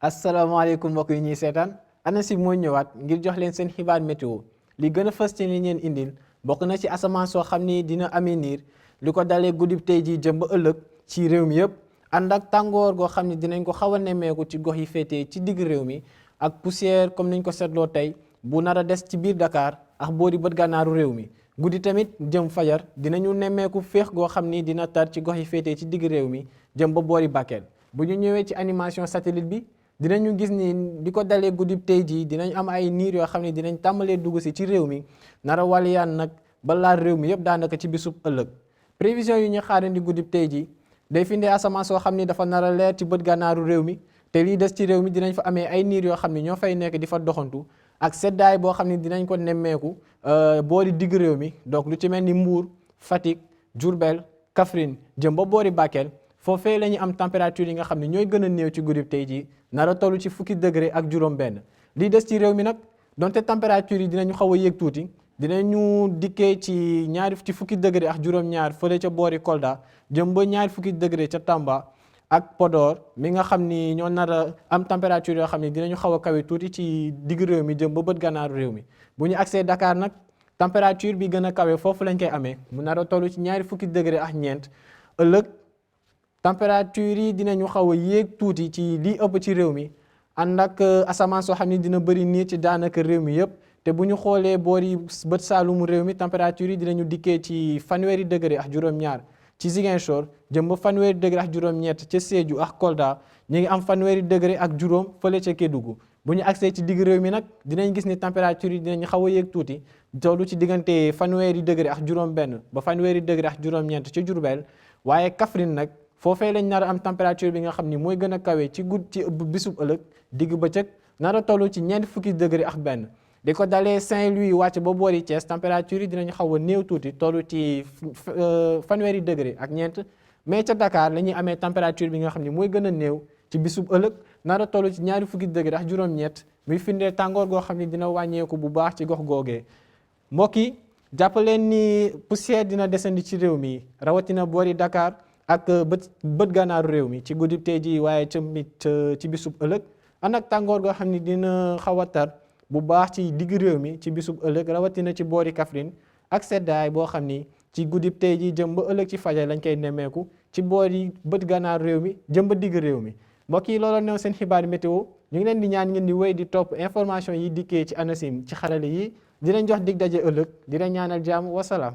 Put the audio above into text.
asalaamaaleykum mbokk yi ñuy seetaan ANACIM moo ñëwaat ngir jox leen seen xibaar météo li gën a fës ci li ñeen indil bokk na ci asamaan soo xam ni dina amee niir li ko dalee guddib tey jii jëm ba ëllëg ci réew mi yëpp ànd ak tàngoor goo xam ne dinañ ko xaw a nemmeeku ci gox yi féetee ci digg réew mi ak poussière comme niñ ko seetloo tey bu nar a des ci biir Dakar ak boori bët gànnaaru réew mi guddi tamit jëm fajar dinañu nemmeeku féex goo xam ni dina tar ci gox yi féetee ci digg réew mi jëm ba boori Bakel bu ñu ñëwee ci animation satellite bi dinañu gis ni di ko dalee guddib tey jii dinañ am ay niir yoo xam ne dinañ tàmbalee dugg si ci réew mi nar a waliyaan nag ba laal réew mi yëpp daanaka ci bisub ëllëg prévision yi ñu xaarandi guddib tey jii day finde asamaan soo xam ni dafa nar a leer ci bët gànnaaru réew mi te lii des ci réew mi dinañ fa amee ay niir yoo xam ne ñoo fay nekk di fa doxantu ak seddaay boo xam ne dinañ ko nemmeeku boori digg réew mi donc lu ci mel ni Mbour Fatick Diourbel Kaffrine jëm ba boori Bakel foofee la ñu am température yi nga xam ne ñooy gën a néew ci guddib tey jii nar a toll ci fukki degré ak juróom-benn lii des ci réew mi nag donte température yi dinañu xaw a yéeg tuuti dinañu dikkee ci ci fukki degré ak juróom-ñaar fële ca boori Kolda jëm ba ñaari fukki degré ca Tamba ak Podor mi nga xam ni ñoo nar a am température yoo xam ne dinañu xaw a kawe tuuti ci digg réew mi jëm ba bët gànnaaru réew mi bu ñu agsee Dakar nag température bi gën a kawe foofu lañ koy amee mu nar a toll ci ñaari fukki degré ak ñeent ëllëg température yi dinañu xaw a yéeg tuuti ci lii ëpp ci réew mi ànd ak asamaan soo xam ne dina bëri niir ci daanaka réew mi yëpp te bu ñu xoolee boori bët saalumu réew mi température yi dinañu dikkee ci fanweeri degré ak juróom-ñaar ci Ziguinchor jëm ba fanweeri degré ak juróom-ñett ca Sédhiou ak Kolda ñu ngi am fanweeri degré ak juróom fële ca Kédougou bu ñu agsee ci digg réew mi nag dinañ gis ni température yi dinañ xaw a yéeg tuuti tollu ci diggante fanweeri degré ak juróom-benn ba fanweeri degré ak juróom-ñeent ca Diourbel waaye Kaffrine nag foofee lañ nar a am température bi nga xam ni mooy gën a kawe ci bisub ëllëg digg bëccëg nar a toll ci ñeent fukki degré ak benn di ko dalee Saint-Louis wàcc ba boori Thiès température yi dinañ xaw a néew tuuti toll ci fanweeri degré ak ñeent mais ca Dakar la ñuy amee température bi nga xam ni mooy gën a néew ci bisub ëllëg nar a toll ci ñaari fukki degré ak juróom-ñett muy firndee tàngoor goo xam ni dina wàññeeku bu baax ci gox googee mbokk yi jàppaleen ni poussière dina desandi ci réew mi rawatina boori Dakar ak bët gànnaaru réew mi ci guddib tey ji waaye tamit ci bisub ëllëg ànd ak tàngoor goo xam ni dina xaw a tar bu baax ci digg réew mi ci bisub ëllëg rawatina ci boori Kaffrine ak seddaay boo xam ni ci guddib tey ji jëm ba ëllëg ci fajar lañ koy nemmeeku ci boori bët gànnaaru réew mi jëm ba digg réew mi mbokk yi looloo new seen xibaar météo ñu ngi leen di ñaan ngeen di wéy di topp information yi dikkee ci ANACIM ci xarale yi dinañ jox dig daje ëllëg dina ñaanal jàmm wasalaam